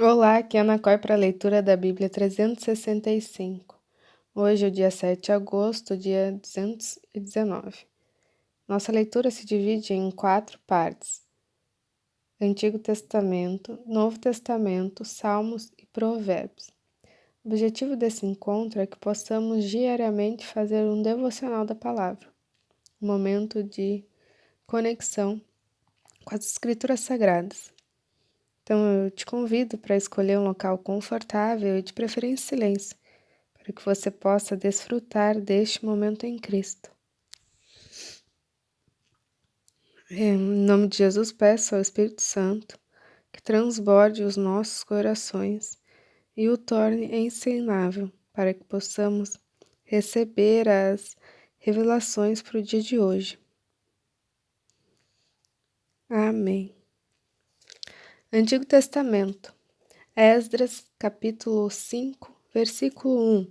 Olá, aqui é Ana Cor para a leitura da Bíblia 365. Hoje é o dia 7 de agosto, dia 219. Nossa leitura se divide em 4 partes: Antigo Testamento, Novo Testamento, Salmos e Provérbios. O objetivo desse encontro é que possamos diariamente fazer um devocional da palavra, um momento de conexão com as Escrituras Sagradas. Então, eu te convido para escolher um local confortável e de preferência silêncio, para que você possa desfrutar deste momento em Cristo. Em nome de Jesus, peço ao Espírito Santo que transborde os nossos corações e o torne ensinável, para que possamos receber as revelações para o dia de hoje. Amém. Antigo Testamento, Esdras, capítulo 5, versículo 1. O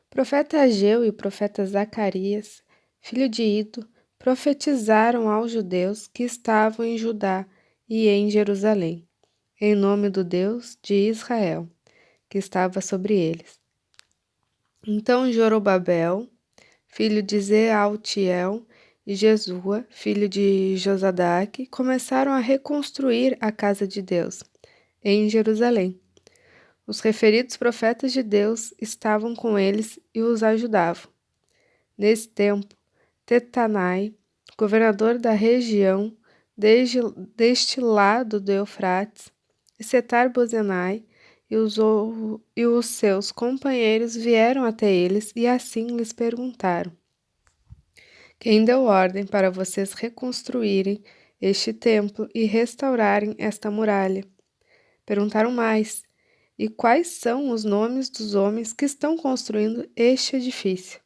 profeta Ageu e o profeta Zacarias, filho de Ido, profetizaram aos judeus que estavam em Judá e em Jerusalém, em nome do Deus de Israel, que estava sobre eles. Então Jorobabel, filho de Zealtiel, e Jesua, filho de Josadaque, começaram a reconstruir a casa de Deus, em Jerusalém. Os referidos profetas de Deus estavam com eles e os ajudavam. Nesse tempo, Tetanai, governador da região deste lado do Eufrates, e Setar-Bozenai e os seus companheiros vieram até eles e assim lhes perguntaram: Quem deu ordem para vocês reconstruírem este templo e restaurarem esta muralha? Perguntaram mais: E quais são os nomes dos homens que estão construindo este edifício?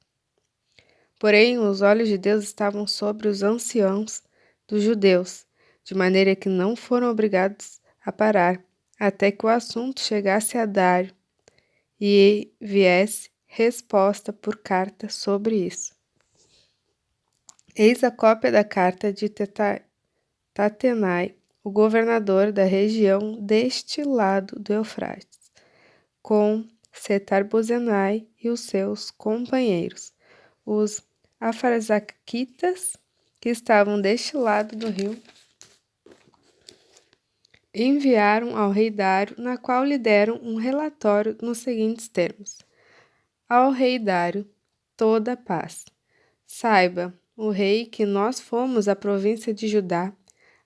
Porém, os olhos de Deus estavam sobre os anciãos dos judeus, de maneira que não foram obrigados a parar, até que o assunto chegasse a Dário e viesse resposta por carta sobre isso. Eis a cópia da carta de Tatenai, o governador da região deste lado do Eufrates, com Setar-Bozenai e os seus companheiros, os Afarzaquitas, que estavam deste lado do rio, enviaram ao rei Dário, na qual lhe deram um relatório nos seguintes termos: Ao rei Dário, toda a paz. Saiba, o rei, que nós fomos à província de Judá,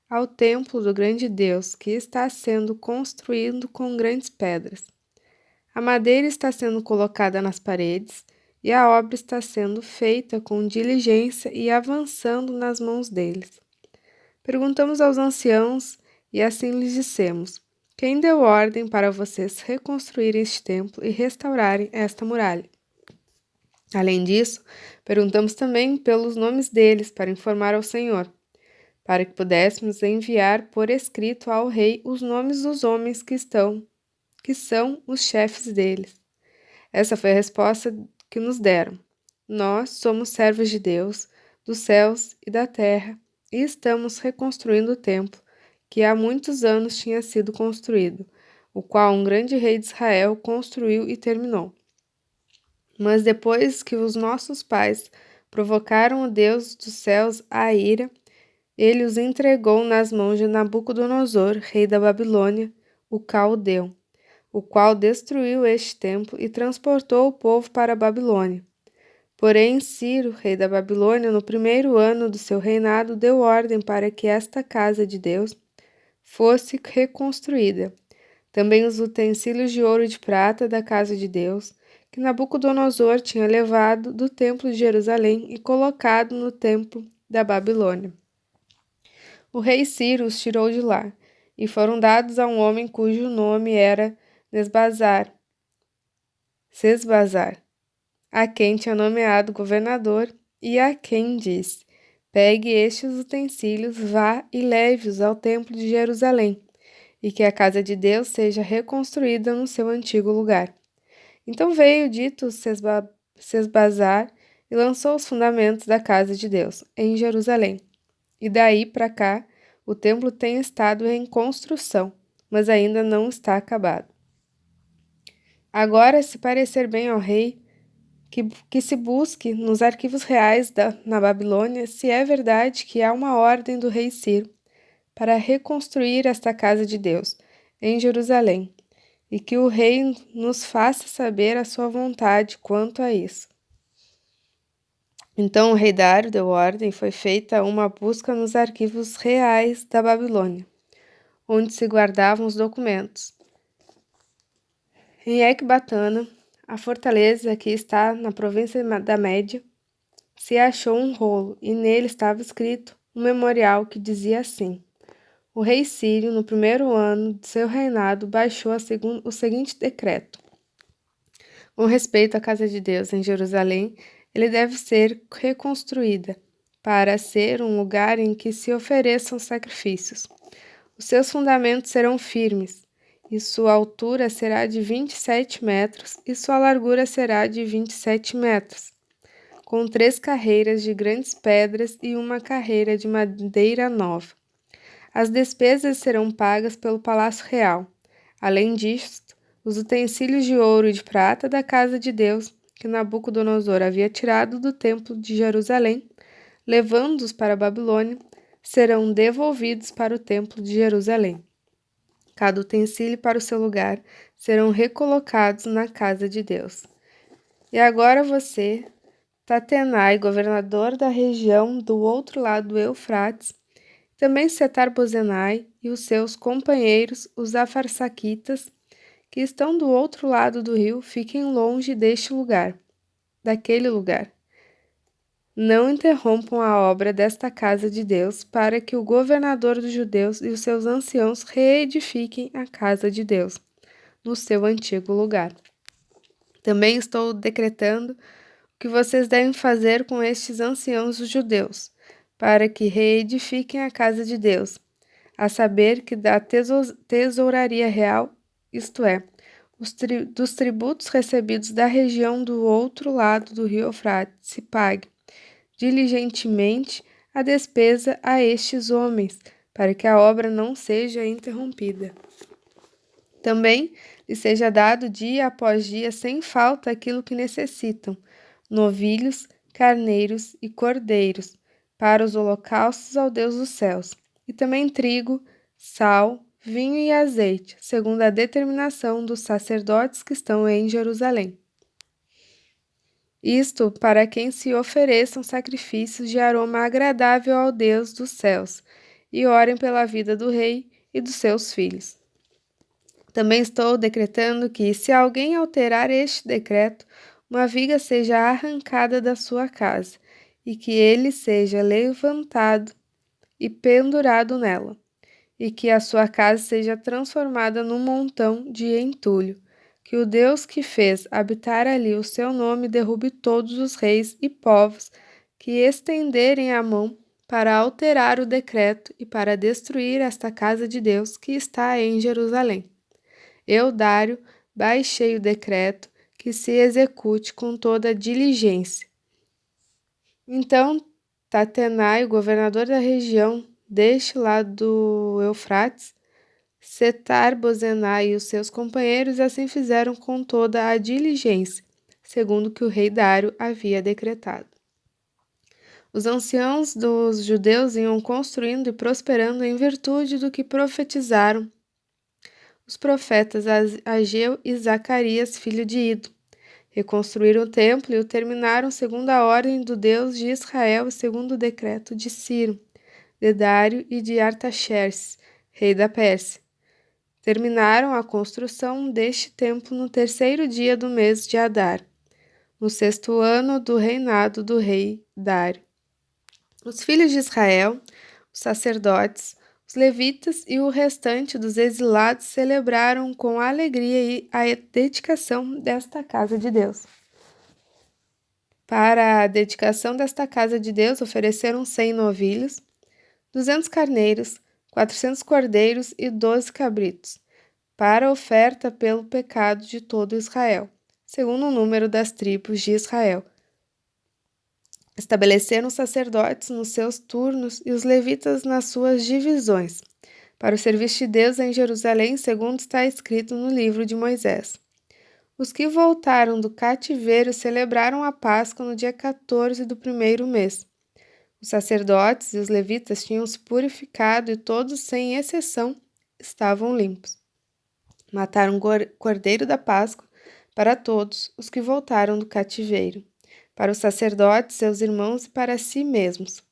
ao templo do grande Deus, que está sendo construído com grandes pedras. A madeira está sendo colocada nas paredes, e a obra está sendo feita com diligência e avançando nas mãos deles. Perguntamos aos anciãos, e assim lhes dissemos: Quem deu ordem para vocês reconstruírem este templo e restaurarem esta muralha? Além disso, perguntamos também pelos nomes deles para informar ao Senhor, para que pudéssemos enviar por escrito ao rei os nomes dos homens que são os chefes deles. Essa foi a resposta que nos deram. Nós somos servos de Deus, dos céus e da terra, e estamos reconstruindo o templo, que há muitos anos tinha sido construído, o qual um grande rei de Israel construiu e terminou. Mas depois que os nossos pais provocaram o Deus dos céus à ira, ele os entregou nas mãos de Nabucodonosor, rei da Babilônia, o caldeu, o qual destruiu este templo e transportou o povo para a Babilônia. Porém, Ciro, rei da Babilônia, no primeiro ano do seu reinado, deu ordem para que esta casa de Deus fosse reconstruída. Também os utensílios de ouro e de prata da casa de Deus, que Nabucodonosor tinha levado do templo de Jerusalém e colocado no templo da Babilônia. O rei Ciro os tirou de lá, e foram dados a um homem cujo nome era Sesbazar, a quem tinha nomeado governador, e a quem disse: Pegue estes utensílios, vá e leve-os ao templo de Jerusalém, e que a casa de Deus seja reconstruída no seu antigo lugar. Então veio dito Sesbazar e lançou os fundamentos da casa de Deus, em Jerusalém. E daí para cá, o templo tem estado em construção, mas ainda não está acabado. Agora, se parecer bem ao rei, que se busque nos arquivos reais na Babilônia se é verdade que há uma ordem do rei Ciro para reconstruir esta casa de Deus em Jerusalém, e que o rei nos faça saber a sua vontade quanto a isso. Então o rei Dário deu ordem e foi feita uma busca nos arquivos reais da Babilônia, onde se guardavam os documentos. Em Ecbatana, a fortaleza que está na província da Média, se achou um rolo e nele estava escrito um memorial que dizia assim: o rei Sírio, no primeiro ano de seu reinado, baixou o seguinte decreto: com respeito à casa de Deus em Jerusalém, ele deve ser reconstruída para ser um lugar em que se ofereçam sacrifícios. Os seus fundamentos serão firmes, e sua altura será de 27 metros, e sua largura será de 27 metros, com 3 carreiras de grandes pedras e uma carreira de madeira nova. As despesas serão pagas pelo Palácio Real. Além disto, os utensílios de ouro e de prata da casa de Deus, que Nabucodonosor havia tirado do templo de Jerusalém, levando-os para a Babilônia, serão devolvidos para o templo de Jerusalém. Cada utensílio para o seu lugar serão recolocados na casa de Deus. E agora você, Tatenai, governador da região do outro lado do Eufrates, também Setar-Bozenai e os seus companheiros, os afarsaquitas, que estão do outro lado do rio, fiquem longe daquele lugar. Não interrompam a obra desta casa de Deus, para que o governador dos judeus e os seus anciãos reedifiquem a casa de Deus, no seu antigo lugar. Também estou decretando o que vocês devem fazer com estes anciãos dos judeus, para que reedifiquem a casa de Deus, a saber que da tesouraria real, isto é, dos tributos recebidos da região do outro lado do rio Eufrates, se pague diligentemente a despesa a estes homens, para que a obra não seja interrompida. Também lhes seja dado dia após dia sem falta aquilo que necessitam, novilhos, carneiros e cordeiros, para os holocaustos ao Deus dos céus, e também trigo, sal, vinho e azeite, segundo a determinação dos sacerdotes que estão em Jerusalém. Isto para quem se ofereçam sacrifícios de aroma agradável ao Deus dos céus, e orem pela vida do rei e dos seus filhos. Também estou decretando que, se alguém alterar este decreto, uma viga seja arrancada da sua casa, e que ele seja levantado e pendurado nela, e que a sua casa seja transformada num montão de entulho, que o Deus que fez habitar ali o seu nome derrube todos os reis e povos que estenderem a mão para alterar o decreto e para destruir esta casa de Deus que está em Jerusalém. Eu, Dário, baixei o decreto que se execute com toda diligência. Então, Tatenai, o governador da região deste lado do Eufrates, Setar-Bozenai e os seus companheiros assim fizeram com toda a diligência, segundo o que o rei Dário havia decretado. Os anciãos dos judeus iam construindo e prosperando em virtude do que profetizaram os profetas Ageu e Zacarias, filho de Ido. Reconstruíram o templo e o terminaram segundo a ordem do Deus de Israel e segundo o decreto de Ciro, de Dário e de Artaxerxes, rei da Pérsia. Terminaram a construção deste templo no 3º dia do mês de Adar, no 6º ano do reinado do rei Dário. Os filhos de Israel, os sacerdotes, os levitas e o restante dos exilados celebraram com alegria a dedicação desta casa de Deus. Para a dedicação desta casa de Deus ofereceram 100 novilhos, 200 carneiros, 400 cordeiros e 12 cabritos, para a oferta pelo pecado de todo Israel, segundo o número das tribos de Israel. Estabeleceram os sacerdotes nos seus turnos e os levitas nas suas divisões. para o serviço de Deus em Jerusalém, segundo está escrito no livro de Moisés. Os que voltaram do cativeiro celebraram a Páscoa no dia 14 do primeiro mês. Os sacerdotes e os levitas tinham se purificado e todos, sem exceção, estavam limpos. Mataram o cordeiro da Páscoa para todos os que voltaram do cativeiro, para os sacerdotes, seus irmãos e para si mesmos.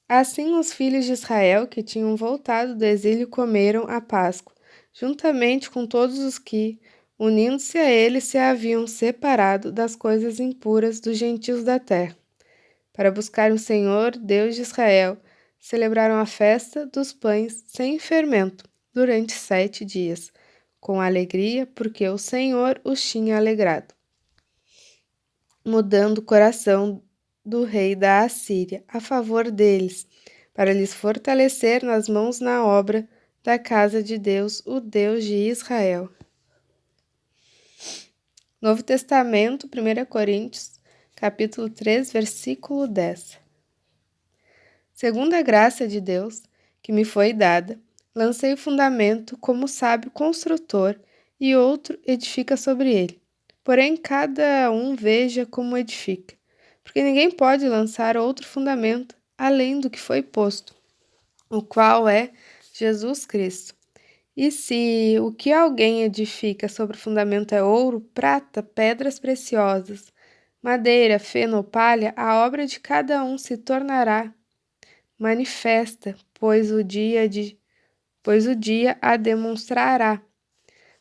Assim, os filhos de Israel que tinham voltado do exílio comeram a Páscoa, juntamente com todos os que, unindo-se a ele, se haviam separado das coisas impuras dos gentios da terra. Para buscar o Senhor, Deus de Israel, celebraram a festa dos pães sem fermento durante 7 dias, com alegria, porque o Senhor os tinha alegrado, mudando o coração do rei da Assíria a favor deles, para lhes fortalecer nas mãos na obra da casa de Deus, o Deus de Israel. Novo Testamento, 1 Coríntios, capítulo 3, versículo 10. Segundo a graça de Deus, que me foi dada, lancei o fundamento como sábio construtor, e outro edifica sobre ele. Porém, cada um veja como edifica, porque ninguém pode lançar outro fundamento além do que foi posto, o qual é Jesus Cristo. E se o que alguém edifica sobre o fundamento é ouro, prata, pedras preciosas, madeira, feno ou palha, a obra de cada um se tornará manifesta, pois o dia a demonstrará,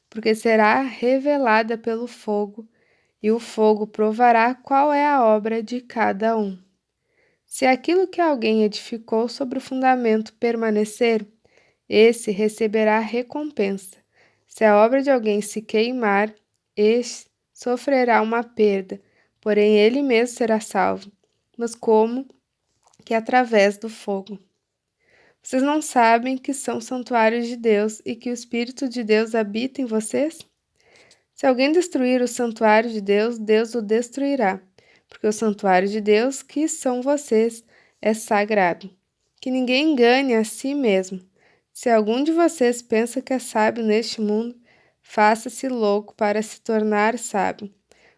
porque será revelada pelo fogo, e o fogo provará qual é a obra de cada um. Se aquilo que alguém edificou sobre o fundamento permanecer, esse receberá recompensa. Se a obra de alguém se queimar, este sofrerá uma perda, porém ele mesmo será salvo, mas como que através do fogo. Vocês não sabem que são santuários de Deus e que o Espírito de Deus habita em vocês? Se alguém destruir o santuário de Deus, Deus o destruirá, porque o santuário de Deus, que são vocês, é sagrado. Que ninguém engane a si mesmo. Se algum de vocês pensa que é sábio neste mundo, faça-se louco para se tornar sábio,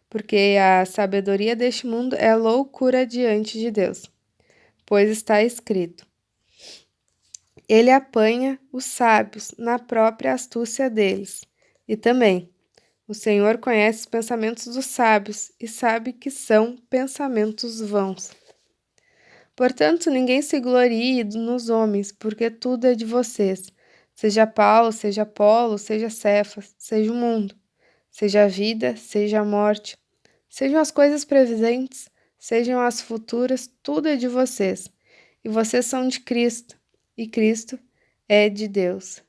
porque a sabedoria deste mundo é loucura diante de Deus. Pois está escrito: ele apanha os sábios na própria astúcia deles. E também, o Senhor conhece os pensamentos dos sábios e sabe que são pensamentos vãos. Portanto, ninguém se glorie nos homens, porque tudo é de vocês. Seja Paulo, seja Apolo, seja Cefas, seja o mundo, seja a vida, seja a morte, sejam as coisas presentes, sejam as futuras, tudo é de vocês. E vocês são de Cristo, e Cristo é de Deus.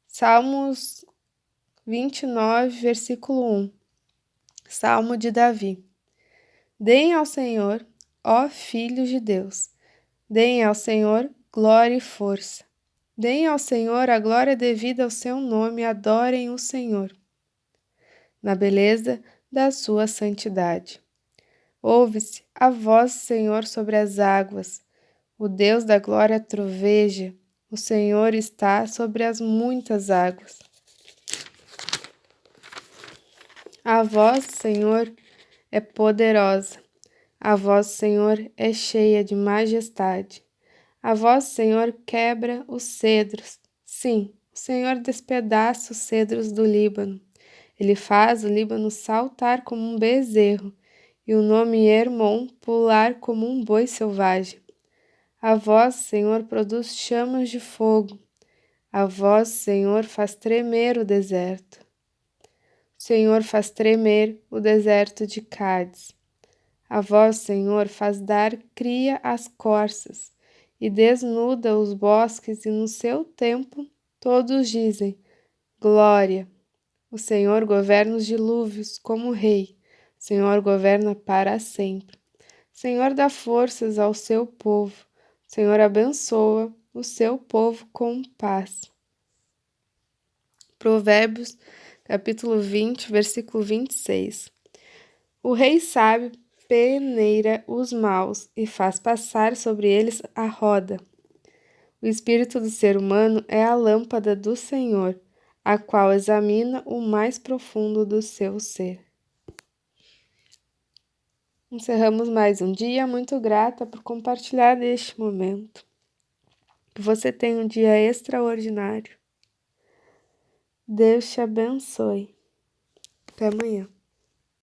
Salmos 29, versículo 1. Salmo de Davi. Deem ao Senhor, ó filhos de Deus, deem ao Senhor glória e força. Deem ao Senhor a glória devida ao seu nome, adorem o Senhor, na beleza da sua santidade. Ouve-se a voz do Senhor sobre as águas, o Deus da glória troveja, o Senhor está sobre as muitas águas. A voz do Senhor é poderosa, a voz do Senhor é cheia de majestade. A voz do Senhor quebra os cedros. Sim, o Senhor despedaça os cedros do Líbano. Ele faz o Líbano saltar como um bezerro e o nome Hermon pular como um boi selvagem. A voz do Senhor produz chamas de fogo. A voz do Senhor faz tremer o deserto. O Senhor faz tremer o deserto de Cádiz. A voz do Senhor faz dar cria às corças e desnuda os bosques, e no seu tempo todos dizem: glória. O Senhor governa os dilúvios como rei. O Senhor governa para sempre. O Senhor dá forças ao seu povo. O Senhor abençoa o seu povo com paz. Provérbios, capítulo 20, versículo 26. O rei sábio peneira os maus e faz passar sobre eles a roda. O espírito do ser humano é a lâmpada do Senhor, a qual examina o mais profundo do seu ser. Encerramos mais um dia, muito grata por compartilhar este momento. Que você tenha um dia extraordinário. Deus te abençoe. Até amanhã.